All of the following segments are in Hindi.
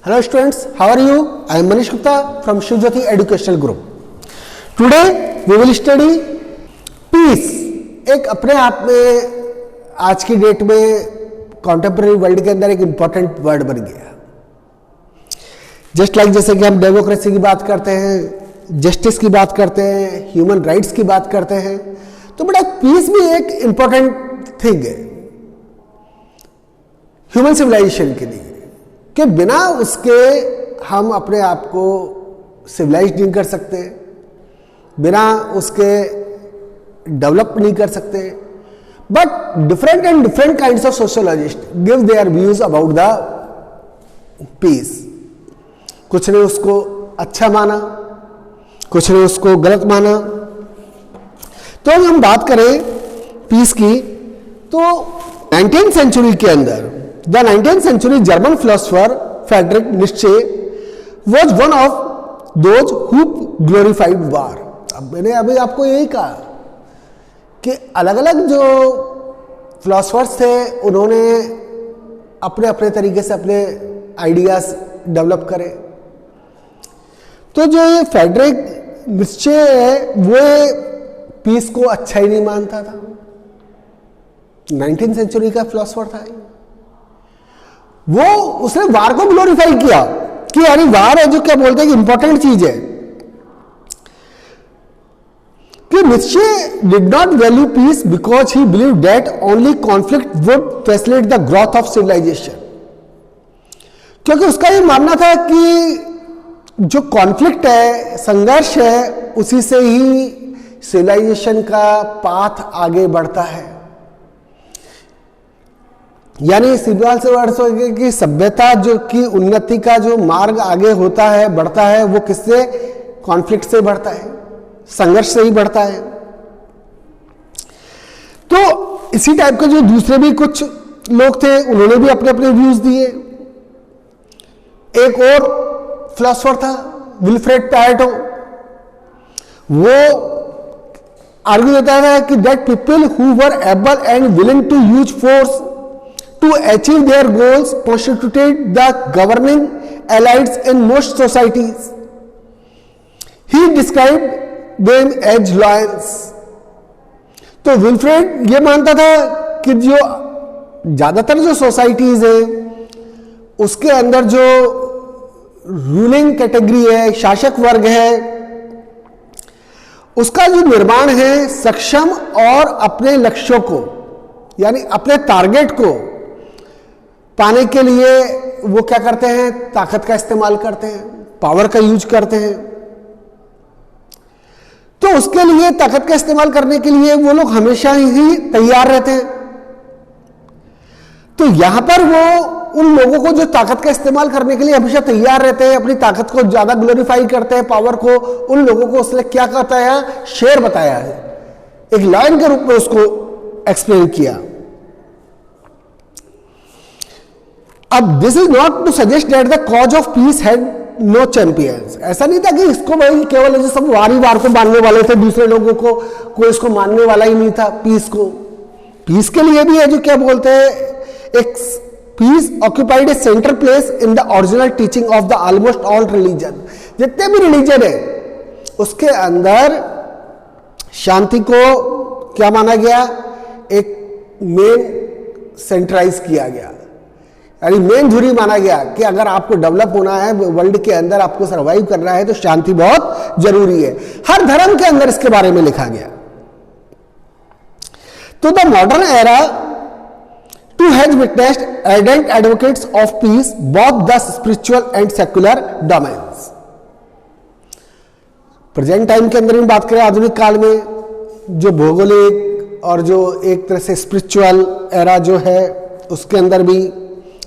Hello students, how are you? I am Manish Gupta from Shivjyoti Educational Group. Today we will study peace. एक अपने आप में आज की डेट में कॉन्टेम्पररी वर्ल्ड के अंदर एक इंपॉर्टेंट वर्ड बन गया। जस्ट लाइक जैसे कि हम डेमोक्रेसी की बात करते हैं, जस्टिस की बात करते हैं, ह्यूमन राइट्स की बात करते हैं, तो बेटा पीस भी एक इंपॉर्टेंट थिंग है ह्यूमन सिविलाइजेशन के लिए, कि बिना उसके हम अपने आप को सिविलाइज नहीं कर सकते, बिना उसके डेवलप नहीं कर सकते। But different and different kinds of sociologist give their views about the peace. कुछ ने उसको अच्छा माना, कुछ ने उसको गलत माना। तो अगर हम बात करें पीस की, तो 19th सेंचुरी के अंदर the 19th century German philosopher Friedrich Nietzsche was one of those who glorified war। अब मैंने अभी आपको यही कहा कि अलग अलग जो फिलोसफर्स थे उन्होंने अपने अपने तरीके से अपने आइडियाज डेवलप करे। तो जो ये फ्रेडरिक नीत्शे है वो पीस को अच्छा ही नहीं मानता था। 19th सेंचुरी का फिलोसफर था वो, उसने वार को ग्लोरीफाई किया कि यानी वार है जो क्या बोलते हैं कि इंपॉर्टेंट चीज है। कि Nietzsche did not value peace because he believe that only conflict would facilitate the growth of civilization. क्योंकि उसका ये मानना था कि जो कॉन्फ्लिक्ट है, संघर्ष है, उसी से ही सिविलाइजेशन का पाथ आगे बढ़ता है। यानी सिविल से वर्ष की सभ्यता जो की उन्नति का जो मार्ग आगे होता है, बढ़ता है, वो किससे? कॉन्फ्लिक्ट से बढ़ता है, संघर्ष से ही बढ़ता है। तो इसी टाइप के जो दूसरे भी कुछ लोग थे उन्होंने भी अपने अपने व्यूज दिए। एक और फिलोसोफर था विल्फ्रेड पैरेटो, वो आर्ग्यू देता था कि that people who were able and willing to use force to achieve their goals constituted the governing elites in most societies. He described them as lions. तो विल्फ्रेड ये मानता था कि जो ज्यादातर जो सोसाइटीज है उसके अंदर जो रूलिंग कैटेगरी है, शासक वर्ग है, उसका जो निर्माण है सक्षम और अपने लक्ष्यों को यानी अपने टारगेट को पाने के लिए वो क्या करते हैं? ताकत का इस्तेमाल करते हैं, पावर का यूज करते हैं। तो उसके लिए ताकत का इस्तेमाल करने के लिए वो लोग हमेशा ही तैयार रहते हैं। तो यहां पर वो उन लोगों को जो ताकत का इस्तेमाल करने के लिए हमेशा तैयार रहते हैं, अपनी ताकत को ज्यादा ग्लोरीफाई करते हैं, पावर को, उन लोगों को उसने क्या बताया? शेर बताया है, एक लायन के रूप में उसको एक्सप्लेन किया। अब this is not to suggest that the cause of peace had no champions. ऐसा नहीं था कि इसको भाई केवल ऐसे सब वारी वार को मानने वाले थे, दूसरे लोगों को कोई इसको मानने वाला ही नहीं था पीस को। पीस के लिए भी है जो क्या बोलते हैं, एक peace occupied a central place in the original teaching of the almost all religion. जितने भी रिलीजन है उसके अंदर शांति को क्या माना गया? एक मेन सेंट्राइज किया गया, यानी मेन धुरी माना गया कि अगर आपको डेवलप होना है, वर्ल्ड के अंदर आपको सर्वाइव करना है, तो शांति बहुत जरूरी है। हर धर्म के अंदर इसके बारे में लिखा गया। तो the modern era too has witnessed ardent advocates of peace both the spiritual and secular domains. Present time के अंदर हम बात करें, आधुनिक काल में जो भौगोलिक और जो एक तरह से स्पिरिचुअल एरा जो है उसके अंदर भी,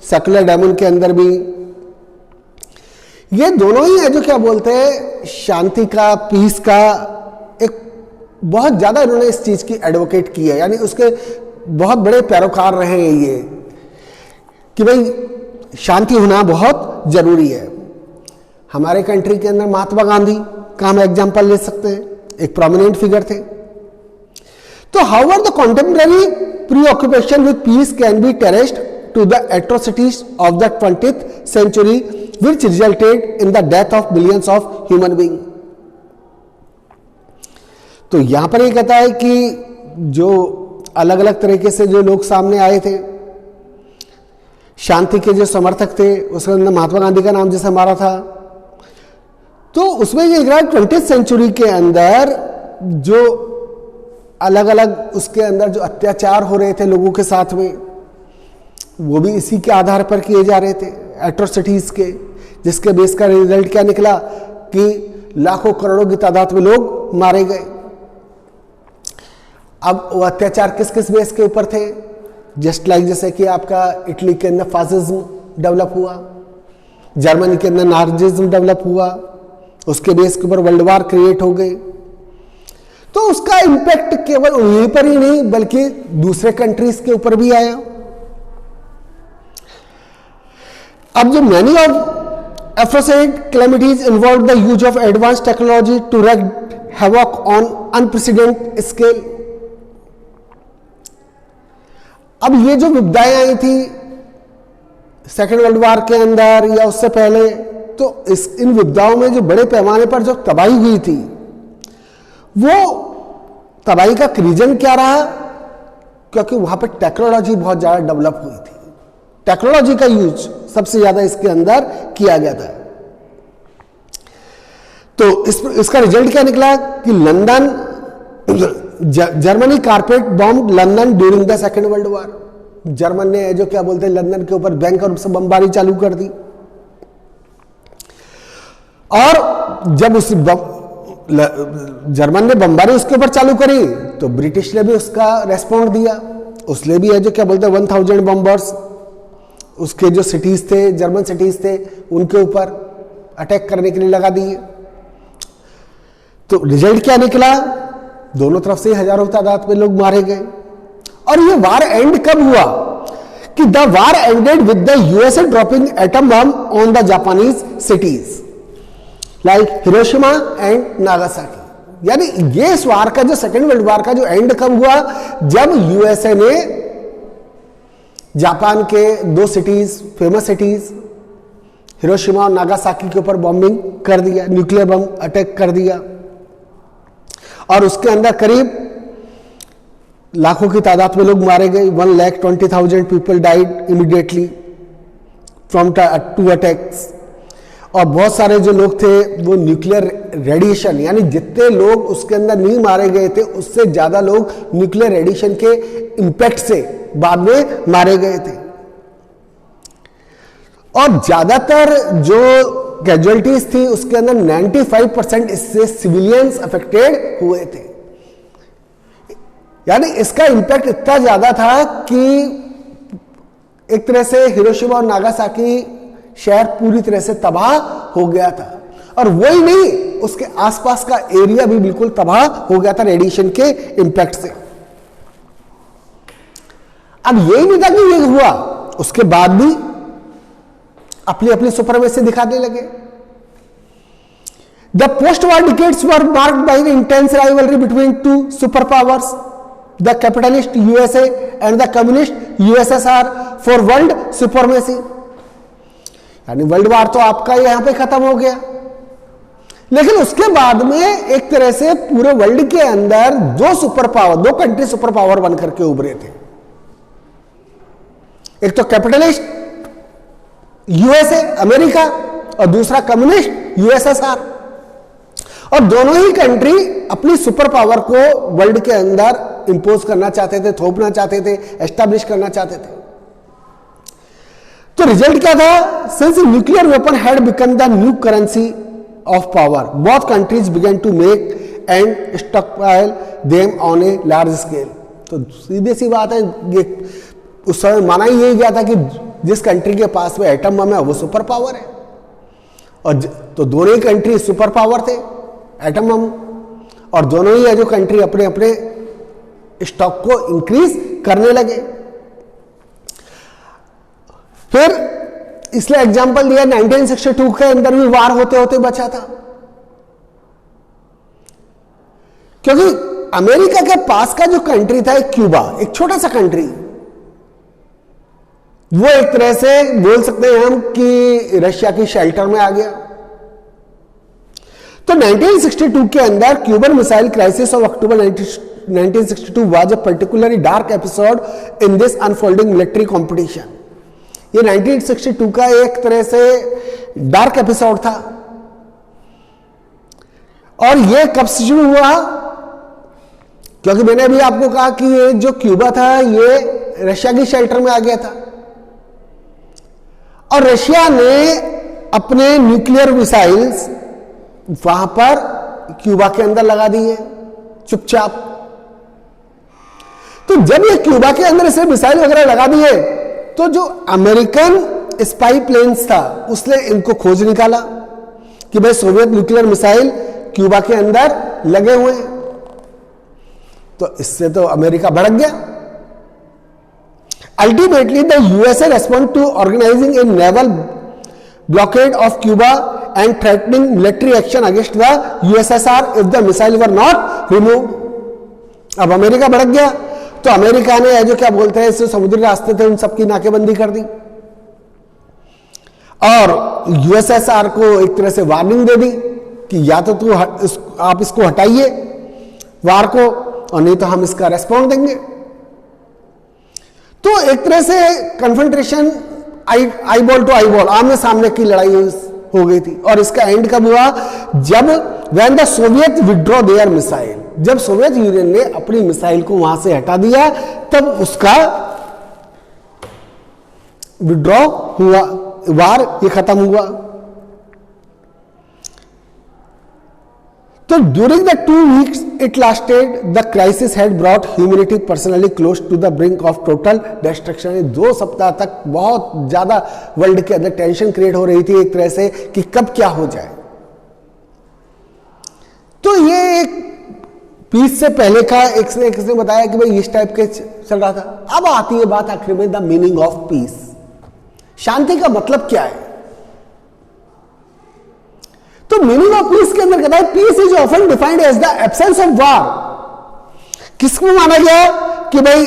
सेकुलर डायमंड के अंदर भी, ये दोनों ही है जो क्या बोलते हैं शांति का, पीस का एक बहुत ज्यादा इन्होंने इस चीज की एडवोकेट की है। यानी उसके बहुत बड़े पैरोकार रहे हैं ये कि भाई शांति होना बहुत जरूरी है। हमारे कंट्री के अंदर महात्मा गांधी का हम एग्जांपल ले सकते हैं, एक प्रोमिनेंट फिगर थे। तो however the contemporary प्रीऑक्यूपेशन with piece can B terraced to the atrocities of the 20th century which resulted in the death of millions of human beings. तो यहां पर ये कहता है कि जो अलग अलग तरीके से जो लोग सामने आए थे, शांति के जो समर्थक थे, उसके अंदर महात्मा गांधी का नाम जैसे हमारा था, तो उसमें ये 20th सेंचुरी के अंदर जो अलग अलग उसके अंदर जो अत्याचार हो रहे थे लोगों के साथ में, वो भी इसी के आधार पर किए जा रहे थे, एट्रोसिटीज के, जिसके बेस का रिजल्ट क्या निकला कि लाखों करोड़ों की तादाद में लोग मारे गए। अब वो अत्याचार किस किस बेस के ऊपर थे? जस्ट लाइक जैसे कि आपका इटली के अंदर फासिज्म डेवलप हुआ, जर्मनी के अंदर नाजिज्म डेवलप हुआ, उसके बेस के ऊपर वर्ल्ड वार क्रिएट हो गई। तो उसका इंपैक्ट केवल उन्हीं पर ही नहीं बल्कि दूसरे कंट्रीज के ऊपर भी आया। अब जो मैनी ऑफ एफोसाइड calamities involve the use of advance technology to wreak havoc on unprecedented scale. अब ये जो विपदाएं आई थी सेकेंड वर्ल्ड वॉर के अंदर या उससे पहले, तो इन विपदाओं में जो बड़े पैमाने पर जो तबाही हुई थी, वो तबाही का रीजन क्या रहा? क्योंकि वहां पर टेक्नोलॉजी बहुत ज्यादा डेवलप हुई थी, टेक्नोलॉजी का यूज सबसे ज्यादा इसके अंदर किया गया था। तो इसका रिजल्ट क्या निकला कि London, Germany carpet bomb London during the second world war. German ने जो क्या बोलते हैं लंदन के ऊपर भयंकर रूप से बमबारी चालू कर दी, और जब उस जर्मन ने बमबारी उसके ऊपर चालू करी तो ब्रिटिश ने भी उसका रेस्पॉन्ड दिया। उसने भी है जो क्या बोलते हैं 1000 बॉम्बर्स उसके जो सिटीज थे, जर्मन सिटीज थे, उनके ऊपर अटैक करने के लिए लगा दिए। तो रिजल्ट क्या निकला? दोनों तरफ से हजारों तादाद में लोग मारे गए। और ये वार एंड कब हुआ? कि the war ended with the USA dropping atom bomb on the Japanese cities like Hiroshima and Nagasaki. यानी ये इस वार का जो सेकेंड वर्ल्ड वार का जो एंड कब हुआ? जब यूएसए ने जापान के 2 सिटीज, फेमस सिटीज हिरोशिमा और नागासाकी के ऊपर बॉम्बिंग कर दिया, न्यूक्लियर बम अटैक कर दिया, और उसके अंदर करीब लाखों की तादाद में लोग मारे गए। 1,20,000 people died immediately from 2 attacks. और बहुत सारे जो लोग थे वो न्यूक्लियर रेडिएशन, यानी जितने लोग उसके अंदर नहीं मारे गए थे उससे ज्यादा लोग न्यूक्लियर रेडिएशन के इंपैक्ट से बाद में मारे गए थे। और ज्यादातर जो कैजुअलिटीज थी उसके अंदर 95% इससे सिविलियंस अफेक्टेड हुए थे। यानी इसका इंपैक्ट इतना ज्यादा था कि एक तरह से हिरोशिमा और नागासाकी शहर पूरी तरह से तबाह हो गया था। और वही नहीं, उसके आसपास का एरिया भी बिल्कुल तबाह हो गया था रेडिएशन के इंपैक्ट से। अब यही नहीं था कि ये हुआ, उसके बाद भी अपनी अपनी सुपरमेसी दिखाने लगे। The post war decades were marked by the intense rivalry between 2 super powers, the capitalist USA and the communist USSR for world supremacy. यानी वर्ल्ड वार तो आपका यहां पे खत्म हो गया, लेकिन उसके बाद में एक तरह से पूरे वर्ल्ड के अंदर 2 super power, 2 country super power बनकर के उभरे थे। एक तो कैपिटलिस्ट यूएसए अमेरिका और दूसरा कम्युनिस्ट यूएसएसआर। और दोनों ही कंट्री अपनी सुपर पावर को वर्ल्ड के अंदर इंपोज करना चाहते थे, थोपना चाहते थे, एस्टैब्लिश करना चाहते थे। तो रिजल्ट क्या था? Since nuclear weapon had become the new currency of power, both countries began to make and stockpile them on a large scale. तो सीधी सी बात है, ये उस समय माना ही यही गया था कि जिस कंट्री के पास में एटम बम है वो सुपर पावर है। और तो दोनों ही कंट्री सुपर पावर थे एटम बम, और दोनों ही है जो कंट्री अपने अपने स्टॉक को इंक्रीज करने लगे। फिर इसलिए एग्जांपल दिया 1962 के अंदर भी वार होते होते बचा था, क्योंकि अमेरिका के पास का जो कंट्री था एक क्यूबा, एक छोटा सा कंट्री वो एक तरह से बोल सकते हैं हम कि रशिया की शेल्टर में आ गया। तो 1962 के अंदर Cuban missile crisis of October 1962 was a particularly dark episode in this unfolding military competition. ये 1962 का एक तरह से डार्क एपिसोड था। और ये कब शुरू हुआ? क्योंकि मैंने अभी आपको कहा कि ये जो क्यूबा था ये रशिया की शेल्टर में आ गया था और रशिया ने अपने न्यूक्लियर मिसाइल्स वहां पर क्यूबा के अंदर लगा दिए चुपचाप। तो जब ये क्यूबा के अंदर इसे मिसाइल वगैरह लगा दिए तो जो अमेरिकन स्पाई प्लेन्स था उसने इनको खोज निकाला कि भाई सोवियत न्यूक्लियर मिसाइल क्यूबा के अंदर लगे हुए हैं। तो इससे तो अमेरिका भड़क गया। Ultimately the USA respond to organizing a naval blockade of Cuba and threatening military action against the USSR if the missile were not removed। अब अमेरिका भड़क गया तो अमेरिका ने जो क्या बोलते हैं इस समुद्री रास्ते थे उन सबकी नाकेबंदी कर दी और यूएसएसआर को एक तरह से वार्निंग दे दी कि या तो आप इसको हटाइए वार को और नहीं तो हम इसका रेस्पॉन्ड देंगे। तो एक तरह से confrontation eye ball to eye ball, आमने सामने की लड़ाई हो गई थी। और इसका एंड कब हुआ? जब when the Soviet withdraw their missile, जब सोवियत यूनियन ने अपनी मिसाइल को वहां से हटा दिया तब उसका विड्रॉ हुआ, वार ये खत्म हुआ। तो during the 2 weeks it lasted the crisis had brought humanity personally close to the brink of total destruction. 2 सप्ताह तक बहुत ज्यादा वर्ल्ड के अंदर टेंशन क्रिएट हो रही थी एक तरह से कि कब क्या हो जाए। तो ये एक पीस से पहले का एक ने बताया कि भाई इस टाइप के चल रहा था। अब आती है बात आखिर में द मीनिंग ऑफ पीस। शांति का मतलब क्या है? तो मीनिंग ऑफ पीस के अंदर कहता है peace is often defined as the absence of war. किसको माना गया कि भाई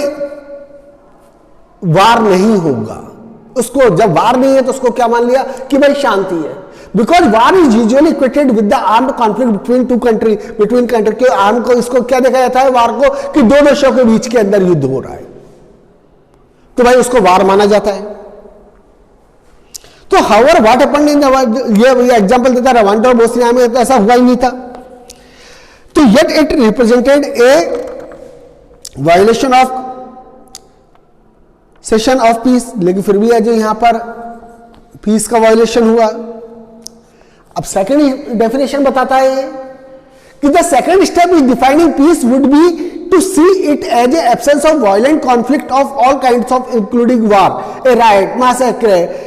वार नहीं होगा, उसको जब वार नहीं है तो उसको क्या मान लिया कि भाई शांति है। Because war is usually equated with the armed conflict between country के आर्म को इसको क्या देखा जाता है वार को कि 2 देशों के बीच के अंदर युद्ध हो रहा है तो भाई उसको वार माना जाता है। तो हाउएवर व्हाट हैपेंड इन ये एग्जांपल देता है रवांडा और बोस्निया में तो ऐसा हुआ ही नहीं था। तो yet it represented A violation of session of peace, लेकिन फिर भी है जो यहां पर पीस का वायोलेशन हुआ। अब सेकंड डेफिनेशन बताता है कि the second step is defining peace would be to see it as a absence of violent conflict of all kinds of including war, riot, massacre,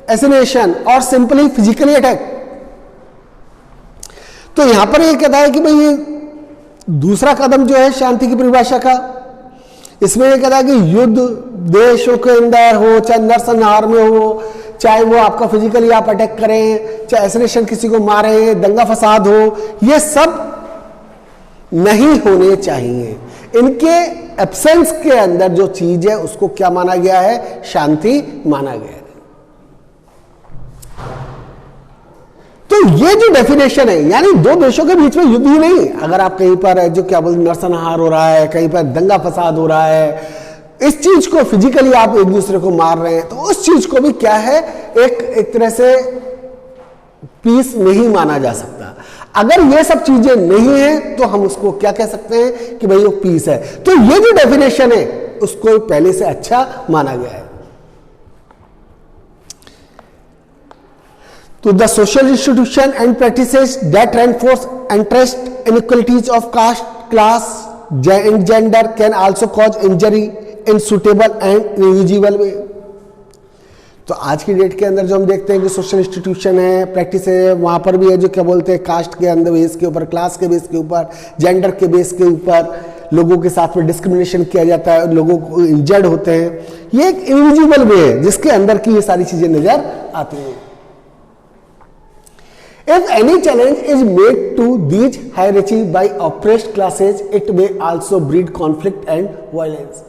assassination और सिंपली फिजिकली अटैक। तो यहां पर ये कहता है कि भाई ये दूसरा कदम जो है शांति की परिभाषा का, इसमें ये कहता है कि युद्ध देशों के अंदर हो, चाहे नरसंहार में हो, चाहे वो आपका फिजिकली आप अटैक करें, चाहे एसिनेशन किसी को मारे, दंगा फसाद हो, ये सब नहीं होने चाहिए। इनके एब्सेंस के अंदर जो चीज है उसको क्या माना गया है? शांति माना गया है। तो ये जो डेफिनेशन है यानी 2 देशों के बीच में युद्ध ही नहीं, अगर आप कहीं पर जो क्या बोलते नरसंहार हो रहा है, कहीं पर दंगा फसाद हो रहा है, इस चीज को फिजिकली आप एक दूसरे को मार रहे हैं तो उस चीज को भी क्या है एक तरह से पीस नहीं माना जा सकता। अगर ये सब चीजें नहीं है तो हम उसको क्या कह सकते हैं कि भाई वो पीस है। तो ये जो डेफिनेशन है उसको पहले से अच्छा माना गया है। तो the social institution and practices that reinforce interest inequalities of caste, class and gender can also cause injury in suitable and invisible way. तो आज की डेट के अंदर जो हम देखते हैं कि सोशल इंस्टीट्यूशन है, प्रैक्टिस है, वहां पर भी है जो क्या बोलते हैं कास्ट के अंदर बेस के ऊपर, क्लास के बेस के ऊपर, जेंडर के बेस के ऊपर लोगों के साथ में डिस्क्रिमिनेशन किया जाता है, लोगों को इंजर्ड होते हैं। ये एक इनविजिबल वे है जिसके अंदर की ये सारी चीजें नजर आती हैं। If any challenge is made to these hierarchy by oppressed classes, it may also breed conflict and violence.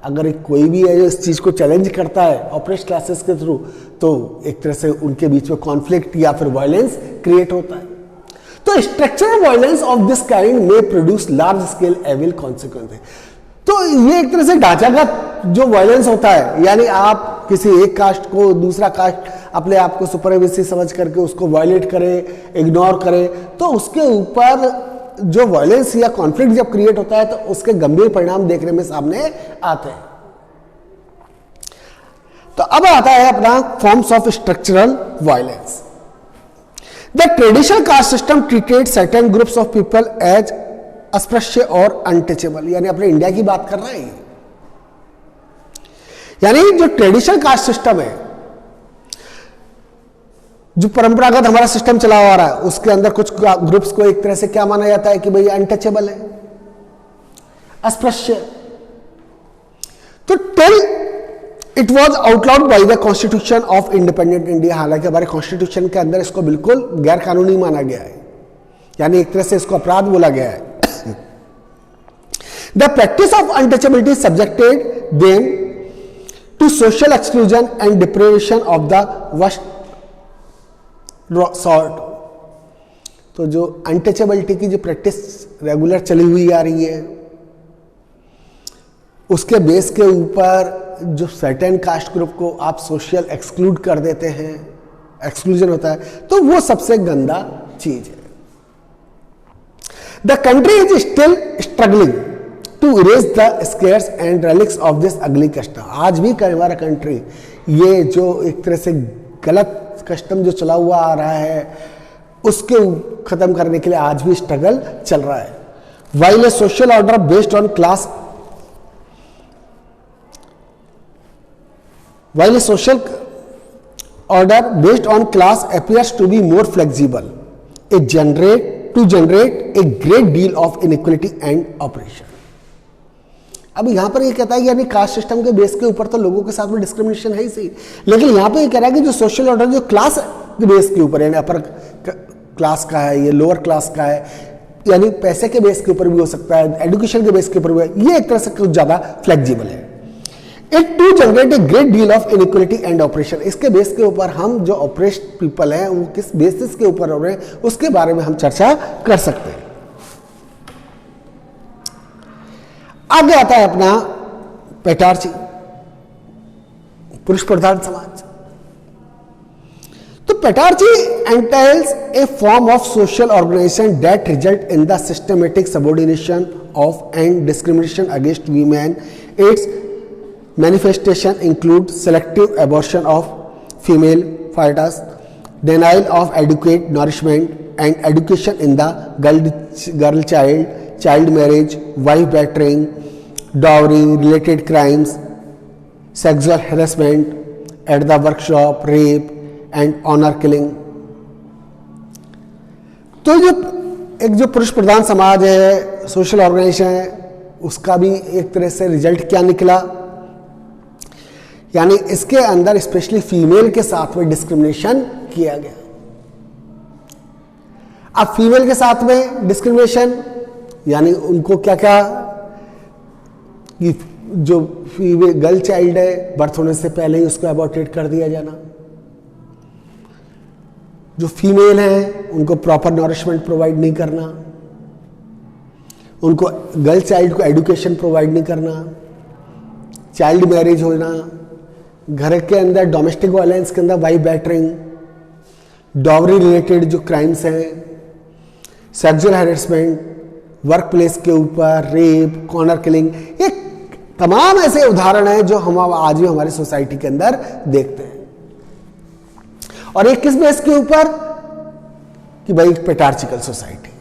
अगर एक कोई भी है जो इस चीज़ को चैलेंज करता है ऑपरेशन क्लासेस के थ्रू, तो एक तरह से उनके बीच में कॉन्फ्लिक्ट या फिर वायलेंस क्रिएट होता है। तो structural violence of this kind में produce large scale evil consequences. तो ये एक तरह से ढांचागत जो वायलेंस होता है, यानी आप किसी एक कास्ट को दूसरा कास्ट अपने आप को सुपरमेसी समझ करके उसको वायलेट करे, इग्नोर करे, तो उसके ऊपर जो वायलेंस या कॉन्फ्लिक्ट जब क्रिएट होता है तो उसके गंभीर परिणाम देखने में सामने आते हैं। तो अब आता है अपना forms of structural violence. The traditional caste system treated certain groups of people as अस्पृश्य और अनटचेबल, यानी अपने इंडिया की बात कर रहे हैं। यानी जो ट्रेडिशनल कास्ट सिस्टम है, जो परंपरागत हमारा सिस्टम चला आ रहा है, उसके अंदर कुछ ग्रुप्स को एक तरह से क्या माना जाता है कि भाई अनटचेबल है, अस्पृश्य। तो till it was outlawed by the constitution of independent India, हालांकि हमारे कॉन्स्टिट्यूशन के अंदर इसको बिल्कुल गैर कानूनी माना गया है, यानी एक तरह से इसको अपराध बोला गया है। The practice of untouchability subjected them to social exclusion and deprivation of the worst sort. तो जो अनटचेबिलिटी की जो प्रैक्टिस रेगुलर चली हुई आ रही है, उसके बेस के ऊपर जो सर्टेन कास्ट ग्रुप को आप सोशल एक्सक्लूड कर देते हैं, एक्सक्लूजन होता है, तो वो सबसे गंदा चीज है। The country is still struggling to erase the scars and relics of this ugly custom. आज भी हमारा कंट्री ये जो एक तरह से गलत कस्टम जो चला हुआ आ रहा है, उसके खत्म करने के लिए आज भी स्ट्रगल चल रहा है। While a social order based on class While a social order based on class appears to be more flexible, it generate a great deal of inequality and oppression. अब यहां पर ये कहता है कि यानी कास्ट सिस्टम के बेस के ऊपर तो लोगों के साथ में डिस्क्रिमिनेशन है ही सही, लेकिन यहां पे ये कह रहा है कि जो सोशल ऑर्डर जो क्लास के बेस के ऊपर, यानी अपर क्लास का है, ये लोअर क्लास का है, यानी पैसे के बेस के ऊपर भी हो सकता है, एजुकेशन के बेस के ऊपर भी है, ये एक तरह से कुछ ज्यादा फ्लेक्सिबल है। It to generate a great deal of inequality and oppression. इसके बेस के ऊपर हम जो ऑपरेस्ट पीपल हैं वो किस बेसिस के ऊपर हो रहे हैं उसके बारे में हम चर्चा कर सकते हैं। आगे आता है अपना पेटार्ची, पुरुष प्रधान समाज। तो patriarchy entails a form of social organisation that result in the systematic subordination of and discrimination against women. Its manifestation include selective abortion of female fetus, denial of adequate nourishment and education in the girl child, child marriage, wife bettering, dowry related crimes, sexual harassment at the workshop, rape and honor killing। तो जो एक जो पुरुष प्रधान समाज है, सोशल ऑर्गेनाइजेशन है, उसका भी एक तरह से रिजल्ट क्या निकला, यानी इसके अंदर स्पेशली फीमेल के साथ में डिस्क्रिमिनेशन किया गया। अब फीमेल के साथ में डिस्क्रिमिनेशन यानी उनको क्या क्या, जो फीमेल गर्ल चाइल्ड है बर्थ होने से पहले ही उसको अबॉर्टेड कर दिया जाना, जो फीमेल है उनको प्रॉपर नॉरिशमेंट प्रोवाइड नहीं करना, उनको गर्ल चाइल्ड को एजुकेशन प्रोवाइड नहीं करना, चाइल्ड मैरिज होना, घर के अंदर डोमेस्टिक वायलेंस के अंदर वाइफ बैटरिंग, डॉवरी रिलेटेड जो क्राइम्स हैं, सेक्सुअल हैरेसमेंट, वर्क प्लेस के ऊपर रेप, कॉर्नर किलिंग, ये तमाम ऐसे उदाहरण हैं जो हम आज भी हमारी सोसाइटी के अंदर देखते हैं। और एक किस बेस के ऊपर कि भाई पेट्रियार्कल सोसाइटी,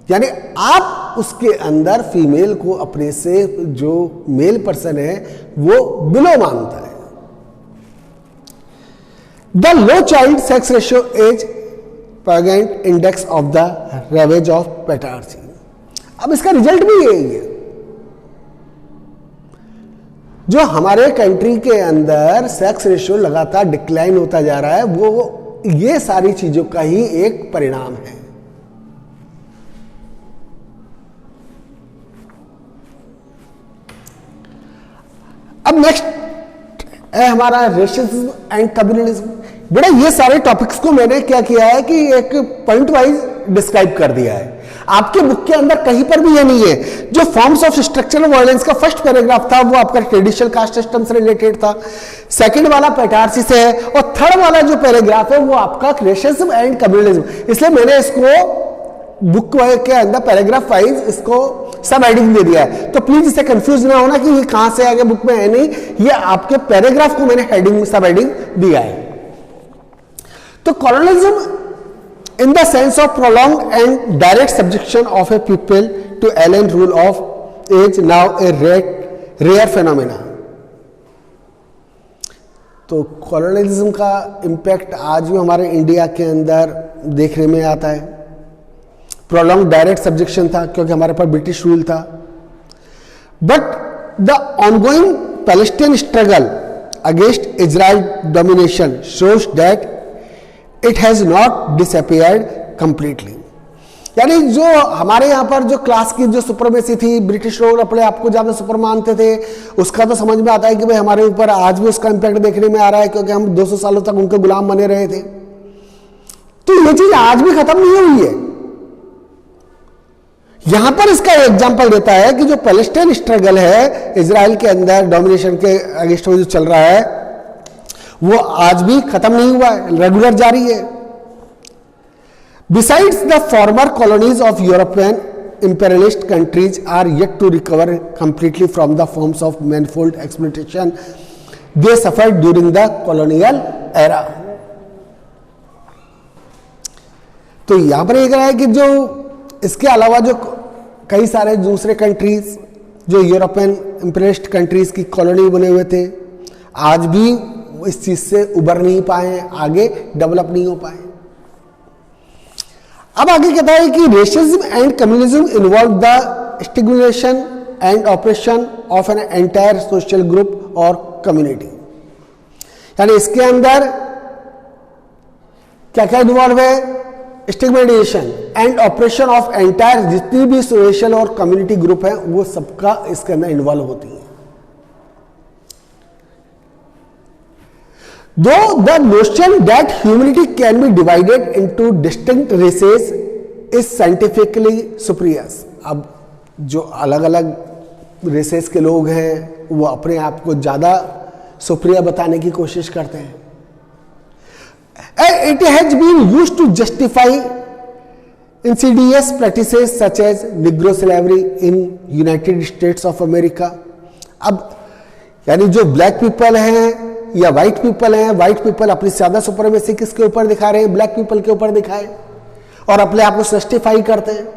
यानी आप उसके अंदर फीमेल को अपने से जो मेल पर्सन है वो बिलो मानता है। The low child sex ratio is poignant index of the ravages of patriarchy. अब इसका रिजल्ट भी यही है, जो हमारे कंट्री के अंदर सेक्स रेशियो लगातार डिक्लाइन होता जा रहा है, वो ये सारी चीजों का ही एक परिणाम है। अब नेक्स्ट है हमारा रेशिज्म एंड कम्युनलिज्म। बेटा ये सारे टॉपिक्स को मैंने क्या किया है कि एक पॉइंट वाइज डिस्क्राइब कर दिया है। आपके बुक के अंदर कहीं पर भी ये नहीं है। जो फॉर्म्स ऑफ स्ट्रक्चरल वायलेंस का फर्स्ट पैराग्राफ था वो आपका ट्रेडिशनल कास्ट सिस्टम से रिलेटेड था, सेकंड वाला पेटार्सी से है, और थर्ड वाला जो पैराग्राफ है वो आपका रेशिज्म एंड कम्युनलिज्म। इसलिए मैंने इसको बुक के अंदर पैराग्राफ वाइज इसको सब हेडिंग दे दिया है। तो प्लीज इसे कंफ्यूज ना होना कि ये कहां से आगे बुक में है, नहीं, ये आपके पैराग्राफ को मैंने हेडिंग सब हेडिंग दिया है। तो colonialism in the sense of prolonged and direct subjection of a people to alien rule of is now a rare phenomena। तो कॉलोनिज्म का इम्पैक्ट आज भी हमारे इंडिया के अंदर देखने में आता है। प्रोलॉन्ग डायरेक्ट सब्जेक्शन था क्योंकि हमारे पास ब्रिटिश रूल था, but the ongoing Palestine struggle against Israel domination shows that it has not disappeared completely. यानी जो हमारे यहाँ पर जो क्लास की जो सुपरमेसी थी, ब्रिटिश लोग अपने आप को ज्यादा सुपर मानते थे, उसका तो समझ में आता है कि भाई हमारे ऊपर आज भी उसका इम्पैक्ट देखने में आ रहा है क्योंकि हम 200 सालों तक उनके गुलाम बने रहे थे। तो ये चीज आज भी खत्म नहीं हुई है। यहां पर इसका एग्जाम्पल देता है कि जो पैलेस्टाइन स्ट्रगल है इजराइल के अंदर डोमिनेशन के अगेंस्ट जो चल रहा है वो आज भी खत्म नहीं हुआ है, रेगुलर जारी है। Besides the former colonies of European imperialist countries are yet to recover completely from the forms of manifold exploitation they suffered during the colonial era। तो यहां पर एक है कि जो इसके अलावा जो कई सारे दूसरे कंट्रीज जो यूरोपियन इंपीरियलिस्ट कंट्रीज की कॉलोनी बने हुए थे आज भी इस चीज से उबर नहीं पाए, आगे डेवलप नहीं हो पाए। अब आगे कहता है कि racism and communism involve the stigmatisation and oppression of an entire social group और कम्युनिटी। यानी इसके अंदर क्या क्या इन्वॉल्व है? Stigmatisation and oppression of entire, जितनी भी सोशल और कम्युनिटी ग्रुप है वो सबका इसके अंदर इन्वॉल्व होती है। Though the notion that humanity can be divided into distinct races is scientifically spurious। अब जो अलग अलग रेसेस के लोग हैं वो अपने आप को ज्यादा सुप्रिय बताने की कोशिश करते हैं। It has been used to justify insidious practices such as Negro slavery in United States of America। अब यानी जो ब्लैक पीपल हैं या व्हाइट पीपल हैं, व्हाइट पीपल अपनी ज्यादा सुपरमेसी किसके ऊपर दिखा रहे हैं? ब्लैक पीपल के ऊपर दिखाए और अपने आप को जस्टिफाई करते हैं।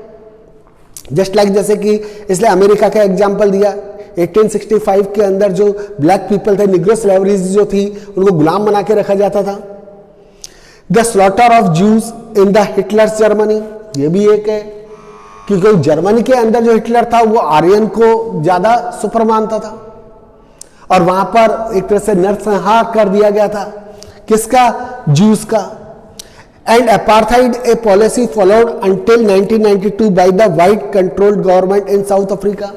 जस्ट लाइक जैसे कि इसलिए अमेरिका का एग्जांपल दिया, 1865 के अंदर जो ब्लैक पीपल थे, निग्रो स्लेवरीज जो थी, उनको गुलाम बना के रखा जाता था। The slaughter of juice in the Hitler's Germany, ये भी एक है क्योंकि जर्मनी के अंदर जो हिटलर था वो आर्यन को ज्यादा सुपर मानता था और वहां पर एक तरह से नरसंहार कर दिया गया था किसका? जूस का। And apartheid A policy followed until 1992 by the white controlled government in south Africa.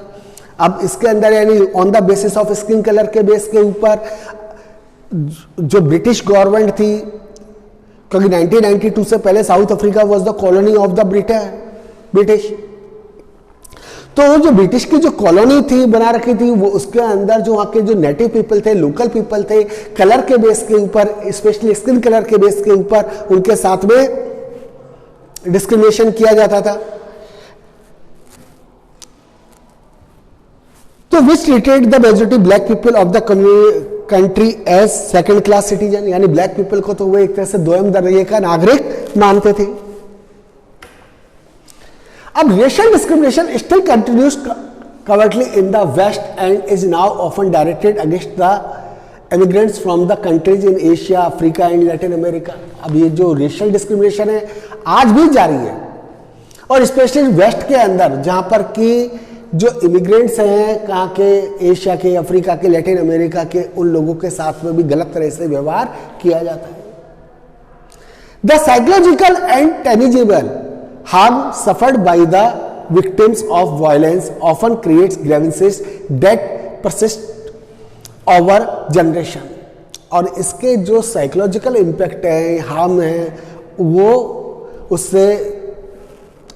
अब इसके अंदर यानी on the basis of skin colour के बेस के ऊपर जो ब्रिटिश गवर्नमेंट थी, क्योंकि 1992 से पहले south Africa was the colony of the British. तो जो ब्रिटिश की जो कॉलोनी थी बना रखी थी वो उसके अंदर जो वहाँ के जो नेटिव पीपल थे, लोकल पीपल थे, कलर के बेस के ऊपर, स्पेशली स्किन कलर के बेस के ऊपर उनके साथ में डिस्क्रिमिनेशन किया जाता था। तो which treated the majority black people of the country as second class citizen, यानी ब्लैक पीपल को तो वो एक तरह से दोयम दर्जे का नागरिक मानते थे। अब racial discrimination still continues covertly in the West and is now often directed against the immigrants from the countries in Asia, Africa and Latin America। अब ये जो रेशियल डिस्क्रिमिनेशन है आज भी जारी है और स्पेशली वेस्ट के अंदर जहां पर कि जो इमिग्रेंट्स हैं कहाँ के, एशिया के, अफ्रीका के, लैटिन अमेरिका के, उन लोगों के साथ में भी गलत तरह से व्यवहार किया जाता है। The psychological and tangible harm suffered by the victims of violence often creates grievances that persist over generation. और इसके जो साइकोलॉजिकल इम्पैक्ट है, हार्म है, वो उससे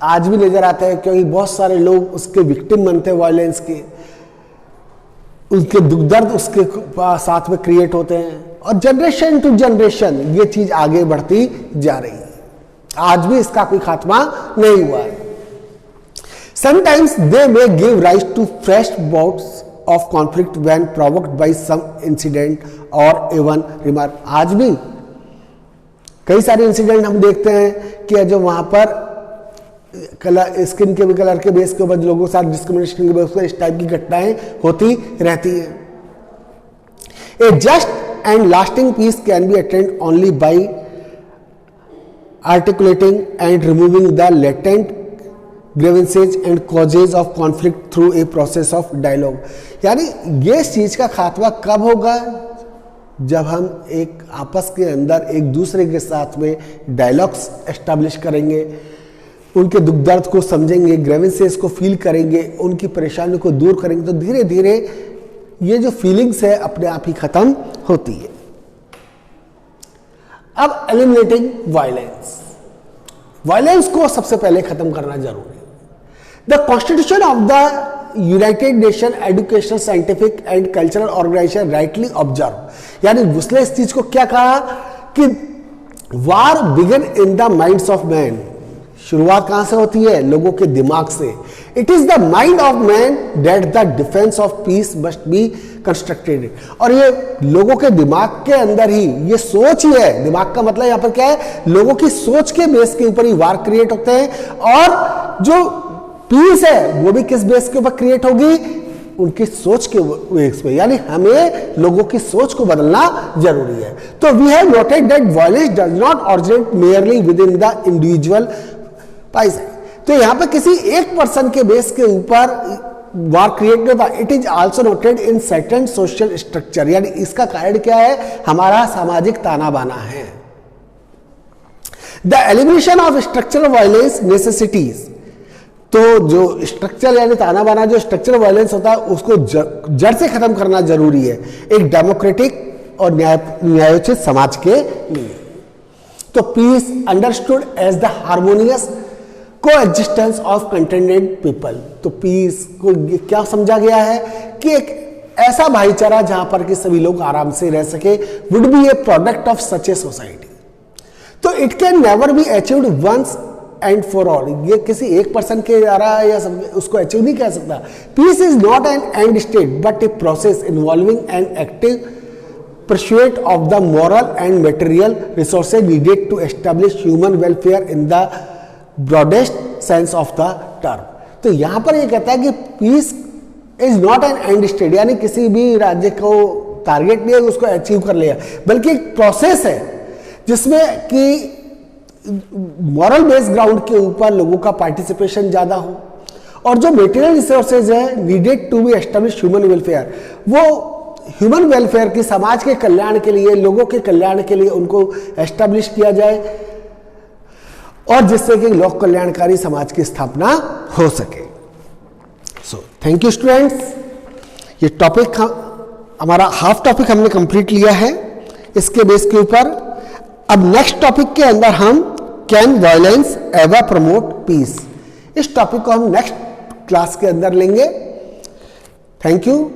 आज भी नजर आता है, क्योंकि बहुत सारे लोग उसके विक्टिम बनते हैं वायलेंस के, उनके दुख दर्द उसके साथ में क्रिएट होते हैं, और जनरेशन टू जनरेशन ये चीज आगे बढ़ती जा रही है। आज भी इसका कोई खात्मा नहीं हुआ है। Sometimes they may give rise to fresh bouts of conflict when provoked by some incident or even remark। आज भी कई सारे इंसिडेंट हम देखते हैं कि जो वहां पर कलर, स्किन के कलर के बेस के ऊपर लोगों के साथ डिस्क्रिमिनेशन के बेस पर इस टाइप की घटनाएं होती रहती हैं। A just and lasting peace can be attained only by articulating and removing the latent grievances and causes of conflict through a process of dialogue। यानी ये चीज का खात्मा कब होगा? जब हम एक आपस के अंदर एक दूसरे के साथ में डायलॉग्स एस्टैब्लिश करेंगे, उनके दुख दर्द को समझेंगे, ग्रीवेंसेस को फील करेंगे, उनकी परेशानी को दूर करेंगे, तो धीरे धीरे ये जो फीलिंग्स है अपने आप ही खत्म होती है। अब एलिमिनेटिंग वायलेंस, वायलेंस को सबसे पहले खत्म करना जरूरी है। The constitution of the United Nation Educational Scientific and Cultural Organisation rightly observe, यानी उसने इस चीज को क्या कहा कि war begin in the minds of man. शुरुआत कहां से होती है? लोगों के दिमाग से। It is the mind of man that the defence of peace must be constructed. और ये लोगों के दिमाग के अंदर ही ये सोच ही है। दिमाग का मतलब यहां पर क्या है? लोगों की सोच के बेस के ऊपर ही वार क्रिएट होते हैं, और जो पीस है वो भी किस बेस के ऊपर क्रिएट होगी? उनकी सोच के बेस पे। यानी हमें लोगों की सोच को बदलना जरूरी है। तो we have noted that violence does not originate merely within the individual psyche. तो यहां पर किसी एक पर्सन के बेस के ऊपर वार क्रिएट नहीं होता। It is also noted in certain social structure, यानी इसका कारण क्या है? हमारा सामाजिक ताना बाना है। The elimination of structural violence necessities, तो जो स्ट्रक्चर यानी ताना बाना, जो स्ट्रक्चरल वायलेंस होता है उसको जड़ से खत्म करना जरूरी है एक डेमोक्रेटिक और न्यायोचित समाज के लिए। तो peace understood as the harmonious coexistence of contented people. तो पीस को क्या समझा गया है कि एक ऐसा भाईचारा जहां पर कि सभी लोग आराम से रह सके, would be a product of such a society. तो it can never be achieved once and for all, ये किसी एक पर्सन के द्वारा या उसको अचीव नहीं कह सकता। Peace is not an end state but a process involving an active pursuit of the moral and material resources needed to establish human welfare in the broadest sense of the term। तो यहां पर ये कहता है कि peace is not an end state, यानी किसी भी राज्य को टारगेट नहीं है उसको अचीव कर लिया, बल्कि एक प्रोसेस है जिसमें कि मॉरल बेस ग्राउंड के ऊपर लोगों का पार्टिसिपेशन ज्यादा हो, और जो मेटीरियल रिसोर्सेज है needed to be establish human welfare, वो ह्यूमन वेलफेयर की, समाज के कल्याण के लिए, लोगों के कल्याण के लिए उनको एस्टेब्लिश किया जाए, और जिससे कि लोक कल्याणकारी समाज की स्थापना हो सके। सो थैंक यू स्टूडेंट्स, ये टॉपिक हमारा हाफ टॉपिक हमने कंप्लीट लिया है इसके बेस के ऊपर। अब नेक्स्ट टॉपिक के अंदर हम can violence ever promote peace, इस टॉपिक को हम नेक्स्ट क्लास के अंदर लेंगे। Thank you.